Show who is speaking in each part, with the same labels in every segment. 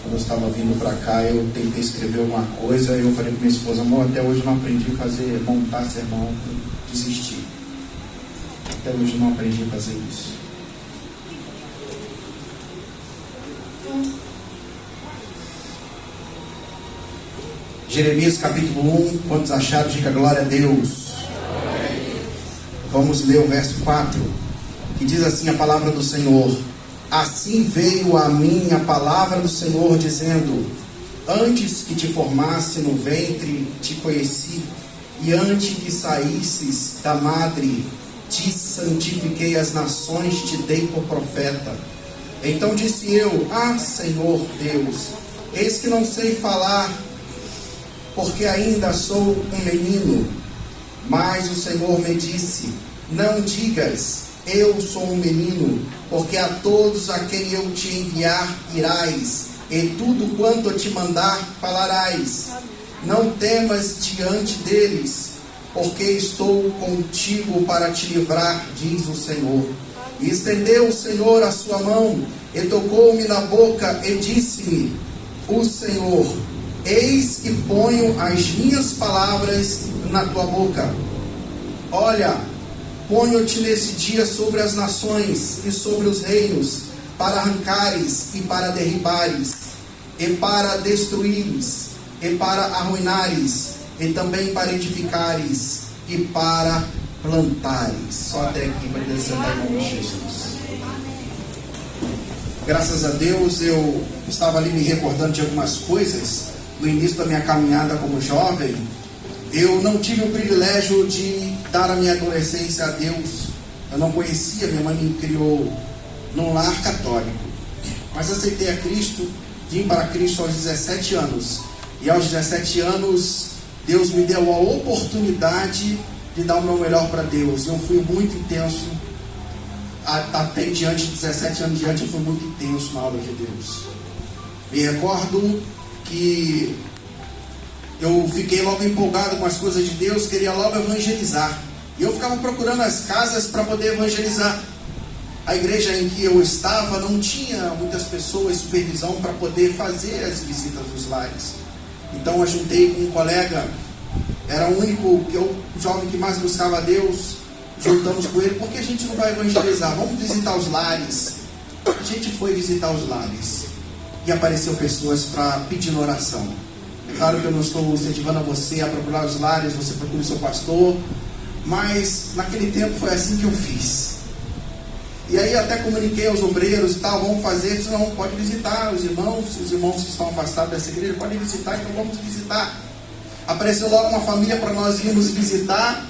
Speaker 1: Quando eu estava vindo para cá, eu tentei escrever alguma coisa, eu falei para minha esposa: amor, até hoje eu não aprendi a montar sermão, desisti. Até hoje eu não aprendi a fazer isso. Jeremias capítulo 1, quantos acharam? Diga glória a Deus. Vamos ler o verso 4, que diz assim a palavra do Senhor: assim veio a mim a palavra do Senhor, dizendo: antes que te formasse no ventre, te conheci, e antes que saísses da madre, te santifiquei as nações, te dei por profeta. Então disse eu: ah, Senhor Deus, eis que não sei falar, porque ainda sou um menino. Mas o Senhor me disse: não digas, eu sou um menino, porque a todos a quem eu te enviar irás, e tudo quanto eu te mandar falarás. Não temas diante deles, porque estou contigo para te livrar, diz o Senhor. E estendeu o Senhor a sua mão, e tocou-me na boca, e disse-me o Senhor: eis que ponho as minhas palavras na tua boca. Olha, ponho-te nesse dia sobre as nações e sobre os reinos, para arrancares e para derribares, e para destruíres, e para arruinares, e também para edificares, e para plantares. Só até aqui, para acrescentar em nome de Jesus. Graças a Deus, eu estava ali me recordando de algumas coisas. No início da minha caminhada como jovem, eu não tive o privilégio de dar a minha adolescência a Deus. Eu não conhecia, minha mãe me criou num lar católico. Mas aceitei a Cristo, vim para Cristo aos 17 anos. E aos 17 anos, Deus me deu a oportunidade de dar o meu melhor para Deus. Eu fui muito intenso, até diante de 17 anos diante, eu fui muito intenso na obra de Deus. Me recordo que eu fiquei logo empolgado com as coisas de Deus, queria logo evangelizar. E eu ficava procurando as casas para poder evangelizar. A igreja em que eu estava não tinha muitas pessoas, supervisão para poder fazer as visitas dos lares. Então eu juntei com um colega, era o único, jovem que mais buscava a Deus. Juntamos com ele: por que a gente não vai evangelizar? Vamos visitar os lares. A gente foi visitar os lares e apareceu pessoas para pedir oração. É claro que eu não estou incentivando a você a procurar os lares, você procura o seu pastor, mas naquele tempo foi assim que eu fiz. E aí até comuniquei aos obreiros e tal: vamos fazer, senão pode visitar os irmãos que estão afastados dessa igreja, podem visitar, então vamos visitar. Apareceu logo uma família para nós irmos visitar,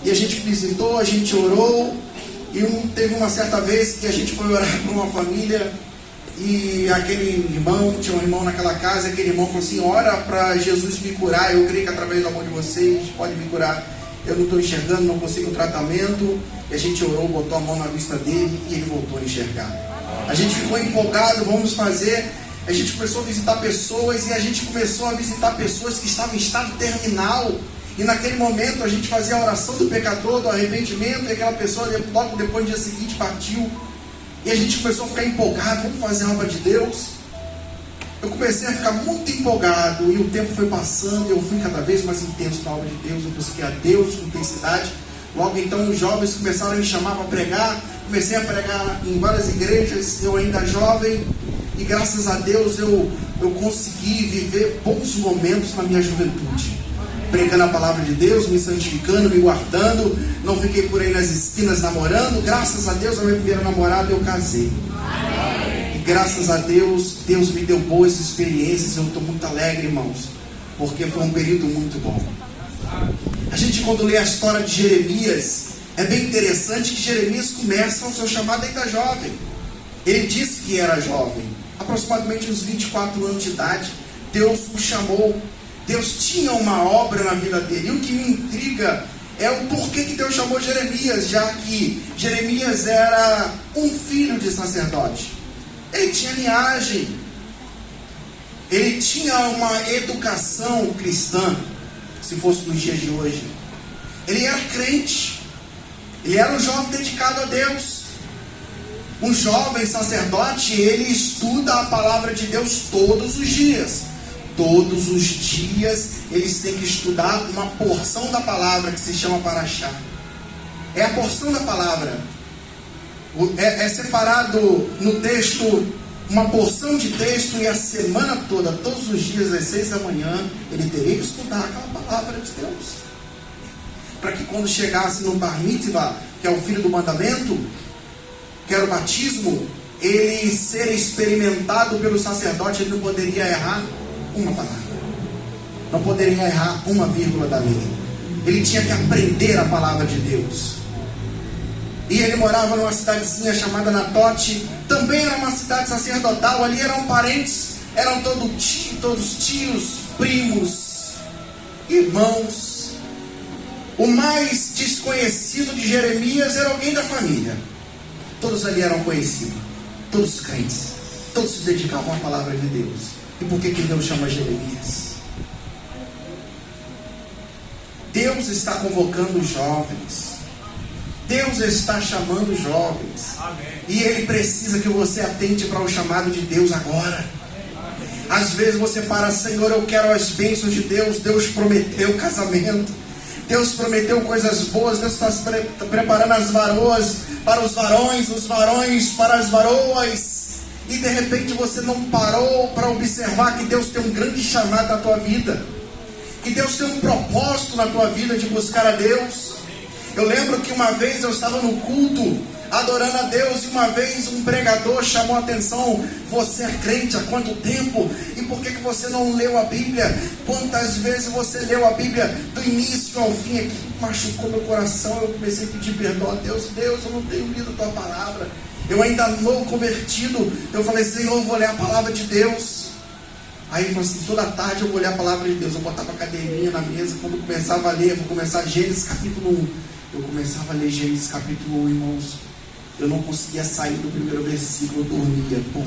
Speaker 1: e a gente visitou, a gente orou, e teve uma certa vez que a gente foi orar para uma família, e aquele irmão, tinha um irmão naquela casa, aquele irmão falou assim: ora para Jesus me curar, eu creio que através do amor de vocês pode me curar, eu não estou enxergando, não consigo tratamento. E a gente orou, botou a mão na vista dele e ele voltou a enxergar. A gente ficou empolgado, vamos fazer. A gente começou a visitar pessoas, e a gente começou a visitar pessoas que estavam em estado terminal. E naquele momento a gente fazia a oração do pecador, do arrependimento, e aquela pessoa logo depois, no dia seguinte, partiu. E a gente começou a ficar empolgado: vamos fazer a obra de Deus. Eu comecei a ficar muito empolgado, e o tempo foi passando, e eu fui cada vez mais intenso na obra de Deus. Eu busquei a Deus com intensidade. Logo então os jovens começaram a me chamar para pregar. Comecei a pregar em várias igrejas, eu ainda jovem, e graças a Deus eu consegui viver bons momentos na minha juventude, pregando a palavra de Deus, me santificando, me guardando. Não fiquei por aí nas esquinas namorando. Graças a Deus, a minha primeira namorada eu casei. Amém. E graças a Deus, Deus me deu boas experiências. Eu estou muito alegre, irmãos, porque foi um período muito bom. A gente, quando lê a história de Jeremias, é bem interessante que Jeremias começa o seu chamado ainda jovem. Ele disse que era jovem, aproximadamente uns 24 anos de idade. Deus o chamou. Deus tinha uma obra na vida dele. E o que me intriga é o porquê que Deus chamou Jeremias, já que Jeremias era um filho de sacerdote. Ele tinha linhagem, ele tinha uma educação cristã, se fosse nos dias de hoje. Ele era crente, ele era um jovem dedicado a Deus. Um jovem sacerdote, ele estuda a palavra de Deus todos os dias. Todos os dias eles têm que estudar uma porção da palavra que se chama Parashá. É a porção da palavra. É separado no texto uma porção de texto, e a semana toda, todos os dias às 6 da manhã, ele teria que estudar aquela palavra de Deus. Para que quando chegasse no Bar Mitzvah, que é o filho do mandamento, que era o batismo, ele ser experimentado pelo sacerdote, ele não poderia errar uma palavra. Não poderia errar uma vírgula da lei. Ele tinha que aprender a palavra de Deus. E ele morava numa cidadezinha chamada Natote. Também era uma cidade sacerdotal. Ali eram parentes, eram todos tios, primos, irmãos. O mais desconhecido de Jeremias era alguém da família. Todos ali eram conhecidos, todos crentes, todos se dedicavam à palavra de Deus. E por que Deus chama Jeremias? Deus está convocando os jovens. Deus está chamando os jovens. Amém. E Ele precisa que você atente para o chamado de Deus agora. Às vezes você para, Senhor, eu quero as bênçãos de Deus. Deus prometeu casamento. Deus prometeu coisas boas. Deus está preparando as varoas para os varões para as varoas. E de repente você não parou para observar que Deus tem um grande chamado na tua vida. Que Deus tem um propósito na tua vida de buscar a Deus. Eu lembro que uma vez eu estava no culto, adorando a Deus, e uma vez um pregador chamou a atenção: você é crente há quanto tempo? E por que você não leu a Bíblia? Quantas vezes você leu a Bíblia do início ao fim? Aqui machucou meu coração. Eu comecei a pedir perdão a Deus. Deus, eu não tenho lido a tua palavra. Eu ainda novo convertido, eu falei: Senhor, eu vou ler a palavra de Deus. Aí ele falou assim: toda tarde eu vou ler a palavra de Deus. Eu botava a cadeirinha na mesa. Quando eu começava a ler, eu vou começar Gênesis capítulo 1. Eu começava a ler Gênesis capítulo 1, irmãos. Eu não conseguia sair do primeiro versículo, eu dormia. Pum.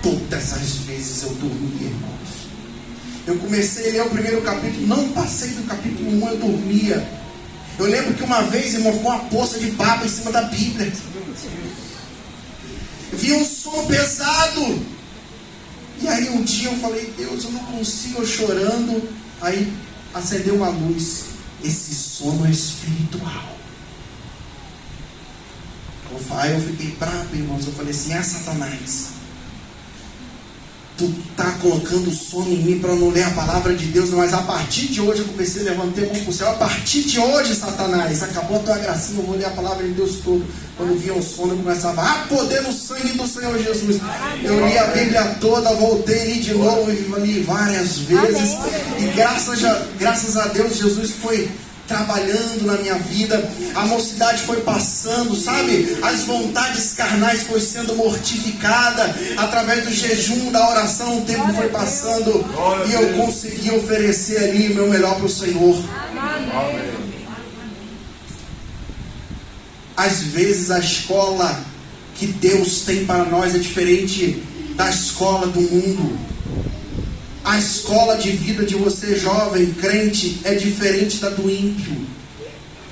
Speaker 1: Todas as vezes eu dormia, irmãos. Eu comecei a ler o primeiro capítulo, não passei do capítulo 1, eu dormia. Eu lembro que uma vez, irmão, ficou uma poça de baba em cima da Bíblia. Vi um som pesado. E aí um dia eu falei: Deus, eu não consigo, eu chorando. Aí acendeu uma luz. Esse sono é espiritual. Aí eu fiquei bravo, irmãos. Eu falei assim: Satanás, tu tá colocando sono em mim para não ler a palavra de Deus. Mas a partir de hoje, eu comecei a levantar a mão para o céu. A partir de hoje, Satanás, acabou a tua gracinha, eu vou ler a palavra de Deus todo. Quando vinha o sono, eu começava: poder no sangue do Senhor Jesus. Eu li a Bíblia toda, voltei, li de novo, li várias vezes. E graças a Deus, Jesus foi trabalhando na minha vida. A mocidade foi passando, sabe? As vontades carnais foi sendo mortificada. Através do jejum, da oração, o tempo foi passando. E eu consegui oferecer ali o meu melhor para o Senhor. Amém. Às vezes a escola que Deus tem para nós é diferente da escola do mundo. A escola de vida de você, jovem, crente, é diferente da do ímpio.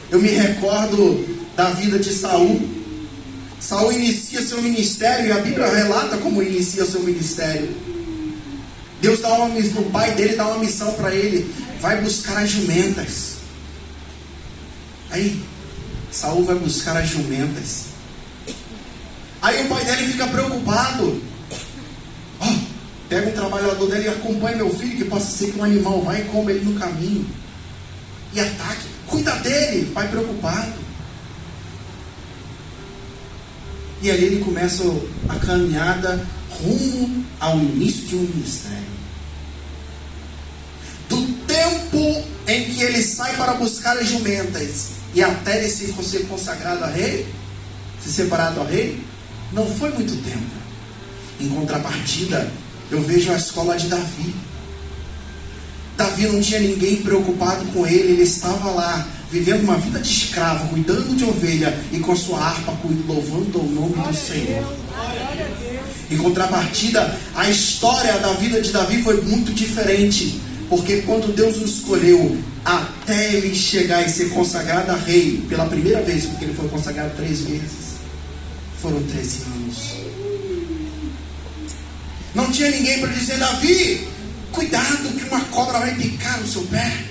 Speaker 1: Eu me recordo da vida de Saul. Saul inicia seu ministério, e a Bíblia relata como inicia seu ministério. Deus dá o pai dele dá uma missão para ele: vai buscar as jumentas. Aí Saul vai buscar as jumentas. Aí o pai dele fica preocupado. Pega um trabalhador dele e acompanha meu filho, que possa ser que um animal vai e come ele no caminho e ataque. Cuida dele, pai preocupado. E ali ele começa a caminhada rumo ao início de um ministério. Do tempo em que ele sai para buscar as jumentas e até ele ser consagrado a rei, ser separado a rei, não foi muito tempo. Em contrapartida, eu vejo a escola de Davi. Davi não tinha ninguém preocupado com ele. Ele estava lá, vivendo uma vida de escravo, cuidando de ovelha, e com sua harpa, louvando o nome do Senhor. Em contrapartida, a história da vida de Davi foi muito diferente. Porque quando Deus o escolheu, até ele chegar e ser consagrado a rei, pela primeira vez, porque ele foi consagrado 3 vezes, Foram 13 anos. Não tinha ninguém para dizer: Davi, cuidado que uma cobra vai picar no seu pé.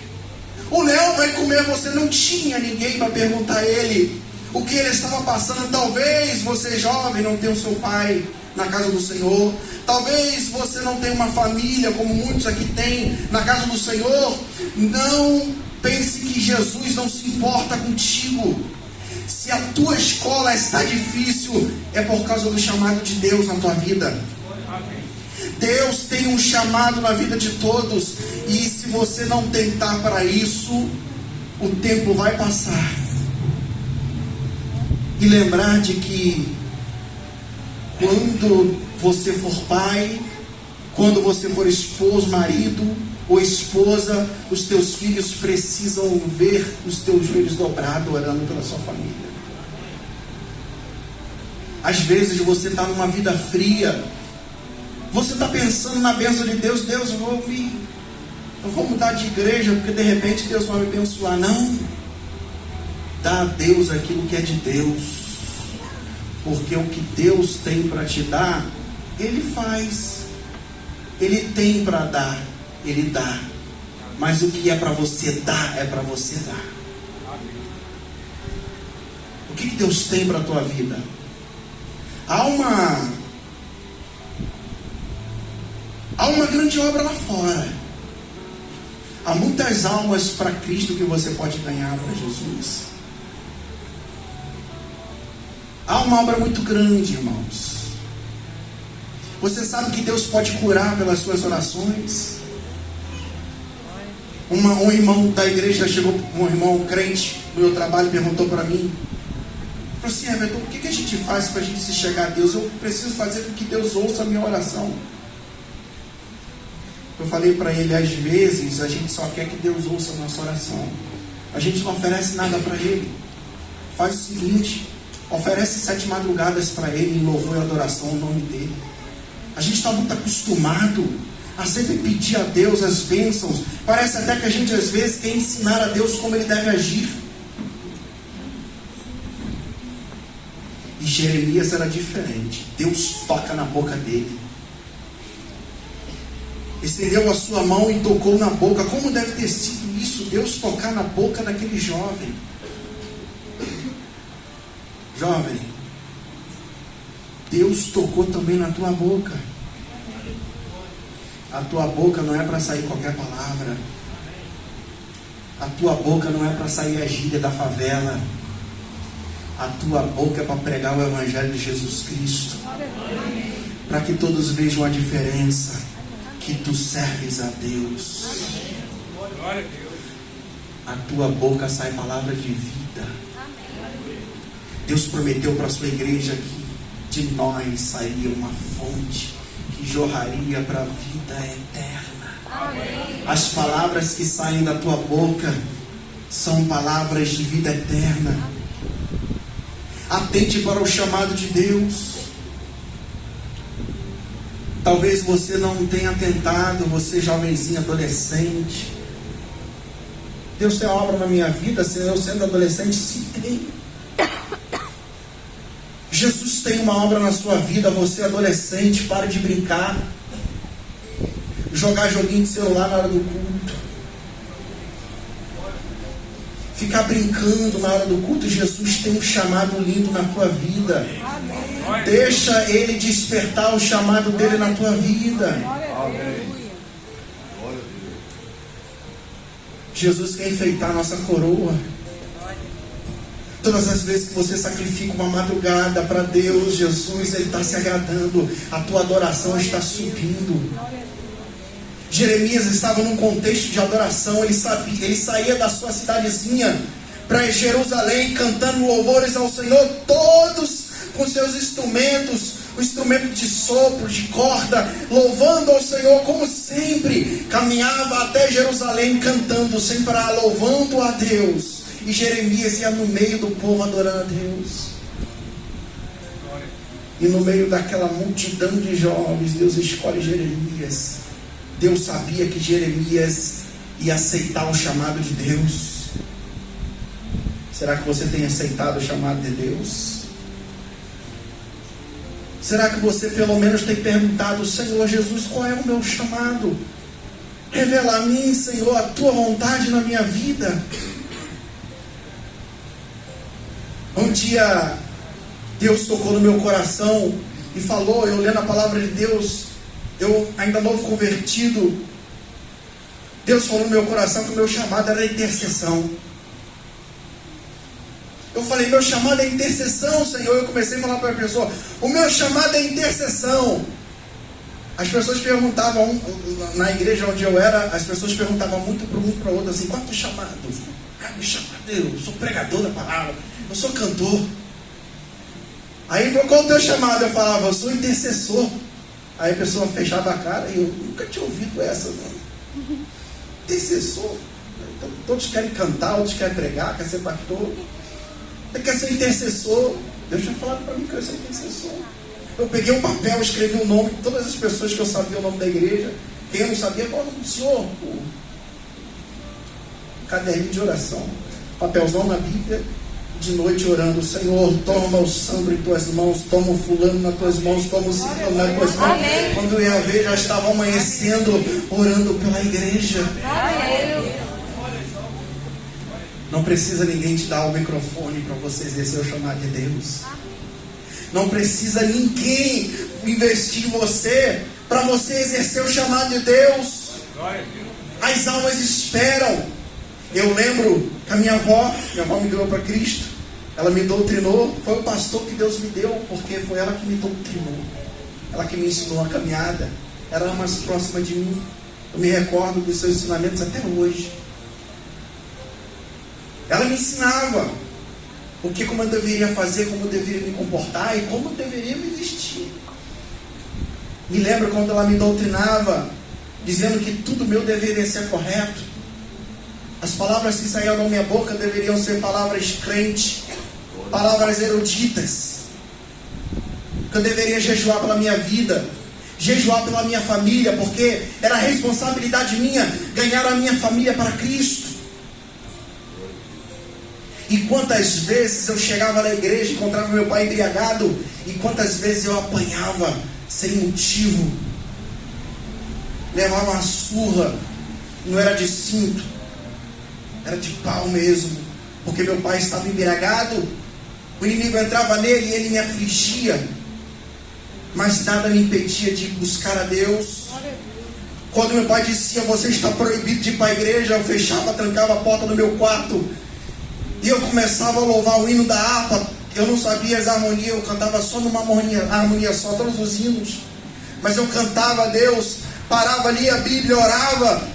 Speaker 1: O leão vai comer você. Não tinha ninguém para perguntar a ele o que ele estava passando. Talvez você, jovem, não tenha o seu pai na casa do Senhor. Talvez você não tenha uma família, como muitos aqui têm, na casa do Senhor. Não pense que Jesus não se importa contigo. Se a tua escola está difícil, é por causa do chamado de Deus na tua vida. Deus tem um chamado na vida de todos. E se você não tentar para isso, o tempo vai passar. E lembrar de que quando você for pai, quando você for esposo, marido ou esposa, os teus filhos precisam ver os teus joelhos dobrados orando pela sua família. Às vezes você está numa vida fria, você está pensando na bênção de Deus. Deus, eu vou mudar de igreja porque de repente Deus vai me abençoar. Não, dá a Deus aquilo que é de Deus, porque o que Deus tem para te dar, Ele faz. Ele tem para dar, Ele dá. Mas o que é para você dar, é para você dar. O que Deus tem para a tua vida? Há uma grande obra lá fora. Há muitas almas para Cristo que você pode ganhar para Jesus. Há uma obra muito grande, irmãos. Você sabe que Deus pode curar pelas suas orações. Um irmão da igreja chegou, um irmão crente no meu trabalho, perguntou para mim, falou assim: Everton, o que a gente faz para a gente se chegar a Deus? Eu preciso fazer com que Deus ouça a minha oração. Eu falei para ele: às vezes a gente só quer que Deus ouça a nossa oração. A gente não oferece nada para Ele. Faz o seguinte: oferece 7 madrugadas para Ele em louvor e adoração ao nome dEle. A gente está muito acostumado a sempre pedir a Deus as bênçãos. Parece até que a gente às vezes quer ensinar a Deus como Ele deve agir. E Jeremias era diferente. Deus toca na boca dele. Estendeu a sua mão e tocou na boca. Como deve ter sido isso? Deus tocar na boca daquele jovem. Jovem, Deus tocou também na tua boca. A tua boca não é para sair qualquer palavra. A tua boca não é para sair a gíria da favela. A tua boca é para pregar o Evangelho de Jesus Cristo. Para que todos vejam a diferença. Que tu serves a Deus. A tua boca sai palavra de vida. Deus prometeu para a sua igreja que de nós sairia uma fonte que jorraria para a vida eterna. As palavras que saem da tua boca são palavras de vida eterna. Atente para o chamado de Deus. Talvez você não tenha tentado, você jovenzinho, adolescente. Deus tem uma obra na minha vida, eu sendo adolescente? Sim, tem. Jesus tem uma obra na sua vida, você adolescente, pare de brincar. Jogar joguinho de celular na hora do culto. Ficar brincando na hora do culto. Jesus tem um chamado lindo na tua vida. Deixa Ele despertar o chamado dele na tua vida. Jesus quer enfeitar a nossa coroa. Todas as vezes que você sacrifica uma madrugada para Deus, Jesus, Ele está se agradando. A tua adoração está subindo. Jeremias estava num contexto de adoração. Ele saía da sua cidadezinha para Jerusalém cantando louvores ao Senhor, todos com seus instrumentos, o instrumento de sopro, de corda, louvando ao Senhor como sempre. Caminhava até Jerusalém cantando sem parar, louvando a Deus. E Jeremias ia no meio do povo adorando a Deus. E no meio daquela multidão de jovens, Deus escolhe Jeremias. Deus sabia que Jeremias ia aceitar o chamado de Deus. Será que você tem aceitado o chamado de Deus? Será que você pelo menos tem perguntado: Senhor Jesus, qual é o meu chamado? Revela a mim, Senhor, a tua vontade na minha vida. Um dia Deus tocou no meu coração e falou, eu lendo a palavra de Deus, eu ainda novo convertido, Deus falou no meu coração que o meu chamado era intercessão. Eu falei: meu chamado é intercessão, Senhor. Eu comecei a falar para a pessoa: o meu chamado é intercessão. As pessoas perguntavam, na igreja onde eu era, as pessoas perguntavam muito para um para o outro assim: qual é o teu chamado? Meu chamado, eu sou pregador da palavra, eu sou cantor. Aí falou: qual é o teu chamado? Eu falava: eu sou intercessor. Aí a pessoa fechava a cara e eu nunca tinha ouvido essa, não. Intercessor. Então, todos querem cantar, outros querem pregar, quer ser pastor. Você quer ser intercessor? Deus tinha falado para mim que eu ia ser intercessor. Eu peguei um papel, escrevi o nome de todas as pessoas que eu sabia o nome da igreja. Quem eu não sabia, qual é o nome do senhor? Caderninho de oração, papelzão na Bíblia, de noite orando: Senhor, toma o Sandro em tuas mãos, toma o fulano nas tuas mãos, toma o ciclano nas tuas mãos. Amém. Quando eu ia ver, já estava amanhecendo, orando pela igreja. Amém. Não precisa ninguém te dar o microfone para você exercer o chamado de Deus. Não precisa ninguém investir em você para você exercer o chamado de Deus. As almas esperam. Eu lembro que a minha avó me ganhou para Cristo. Ela me doutrinou. Foi o pastor que Deus me deu, porque foi ela que me doutrinou. Ela que me ensinou a caminhada. Ela era mais próxima de mim. Eu me recordo dos seus ensinamentos até hoje. Ela me ensinava como eu deveria fazer, como eu deveria me comportar e como eu deveria me vestir. Me lembro quando ela me doutrinava, dizendo que tudo meu deveria ser correto. As palavras que saíam da minha boca deveriam ser palavras crentes, palavras eruditas. Que eu deveria jejuar pela minha vida, jejuar pela minha família, porque era responsabilidade minha ganhar a minha família para Cristo. E quantas vezes eu chegava na igreja e encontrava meu pai embriagado, e quantas vezes eu apanhava sem motivo, levava uma surra, não era de cinto, era de pau mesmo, porque meu pai estava embriagado. O inimigo entrava nele e ele me afligia, mas nada me impedia de buscar a Deus. Quando meu pai dizia: você está proibido de ir para a igreja, eu fechava, trancava a porta do meu quarto e eu começava a louvar o hino da harpa. Eu não sabia as harmonias, eu cantava só numa harmonia só, todos os hinos, mas eu cantava a Deus, parava ali a Bíblia, orava,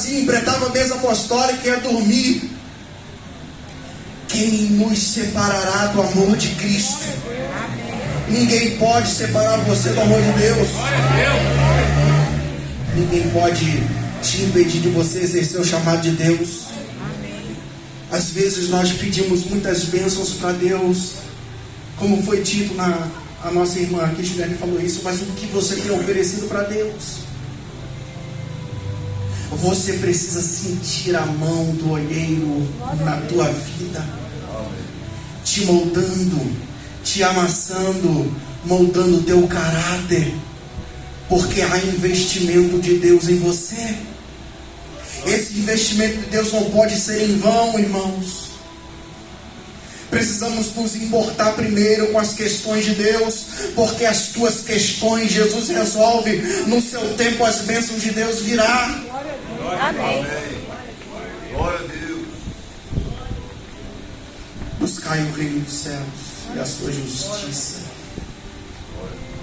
Speaker 1: empretava a mesa apostólica e ia dormir. Quem nos separará do amor de Cristo? Ninguém pode separar você do amor de Deus. Ninguém pode te impedir de você exercer o chamado de Deus. Às vezes nós pedimos muitas bênçãos para Deus, como foi dito a nossa irmã aqui, Juliane falou isso, mas o que você tem oferecido para Deus? Você precisa sentir a mão do olheiro na tua vida, te moldando, te amassando, moldando o teu caráter, porque há investimento de Deus em você. Esse investimento de Deus não pode ser em vão, irmãos. Precisamos nos importar primeiro com as questões de Deus, porque as tuas questões Jesus resolve. No seu tempo as bênçãos de Deus virá. Amém. Glória a Deus. Buscai o reino dos céus e a sua justiça.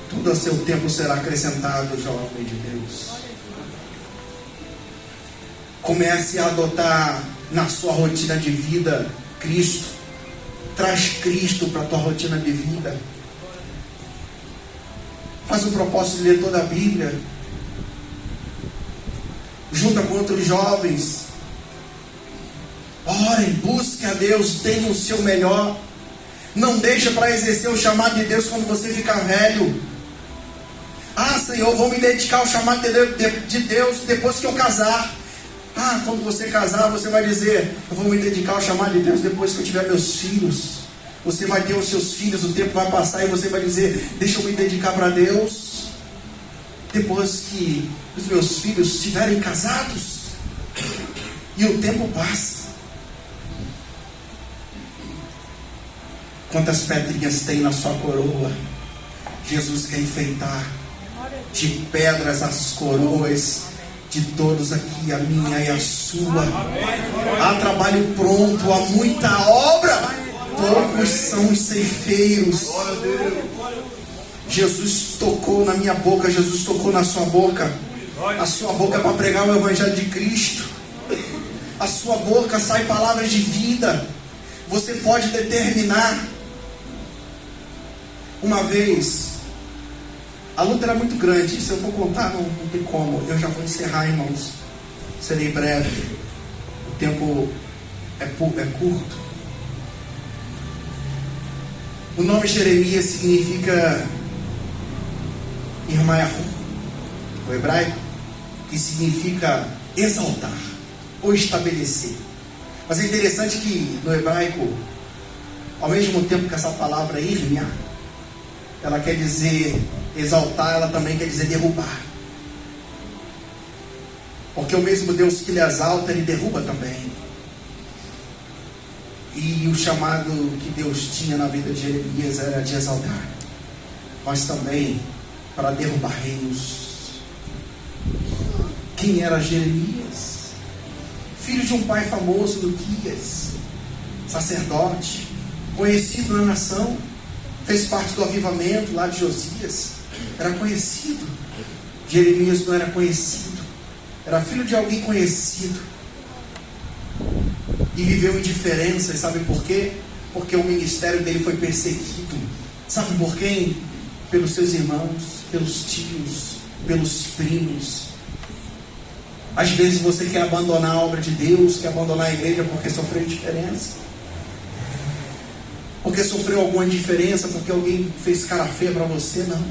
Speaker 1: Tudo a seu tempo será acrescentado, jovem de Deus. Comece a adotar na sua rotina de vida Cristo. Traz Cristo para a tua rotina de vida. Faz o propósito de ler toda a Bíblia. Junta com outros jovens. Orem, busque a Deus, tenha o seu melhor. Não deixa para exercer o chamado de Deus quando você ficar velho. Ah, Senhor, vou me dedicar ao chamado de Deus depois que eu casar. Quando você casar, você vai dizer: eu vou me dedicar ao chamado de Deus depois que eu tiver meus filhos. Você vai ter os seus filhos, o tempo vai passar e você vai dizer: deixa eu me dedicar para Deus. Depois que os meus filhos estiverem casados, e o tempo passa. Quantas pedrinhas tem na sua coroa? Jesus quer enfeitar de pedras as coroas de todos aqui, a minha e a sua. Há trabalho pronto, há muita obra, poucos são os ceifeiros. Jesus tocou na minha boca, Jesus tocou na sua boca. A sua boca é para pregar o Evangelho de Cristo. A sua boca sai palavras de vida. Você pode determinar. Uma vez, a luta era muito grande. Se eu for contar, não tem como. Eu já vou encerrar, irmãos. Serei breve. O tempo é curto. O nome Jeremias significa Irmaiahu, o hebraico, que significa exaltar ou estabelecer. Mas é interessante que no hebraico, ao mesmo tempo que essa palavra irmia, ela quer dizer exaltar, ela também quer dizer derrubar. Porque o mesmo Deus que lhe exalta, ele derruba também. E o chamado que Deus tinha na vida de Jeremias era de exaltar, mas também para derrubar reinos. Quem era Jeremias? Filho de um pai famoso, Luquias, sacerdote, conhecido na nação, fez parte do avivamento lá de Josias, era conhecido. Jeremias não era conhecido, era filho de alguém conhecido, e viveu indiferença. E sabe por quê? Porque o ministério dele foi perseguido. Sabe por quem? Pelos seus irmãos, pelos tios, pelos primos. Às vezes você quer abandonar a obra de Deus, quer abandonar a igreja porque sofreu indiferença, porque sofreu alguma indiferença, porque alguém fez cara feia para você. Não.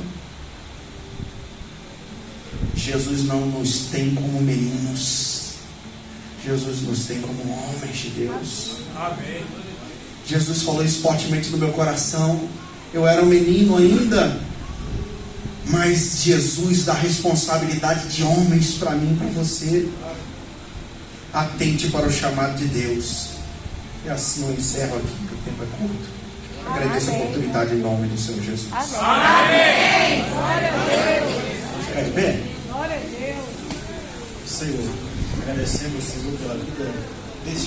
Speaker 1: Jesus não nos tem como meninos, Jesus nos tem como homens de Deus.
Speaker 2: Amém.
Speaker 1: Jesus falou isso fortemente no meu coração. Eu era um menino ainda, mas Jesus dá responsabilidade de homens para mim e para você. Atente para o chamado de Deus. E assim eu encerro aqui, que o tempo é curto. Agradeço a oportunidade em nome do Senhor Jesus.
Speaker 2: Amém.
Speaker 3: Glória a Deus.
Speaker 1: Vamos ficar de pé?
Speaker 3: Glória a Deus.
Speaker 1: Senhor, agradecemos, Senhor, pela vida deste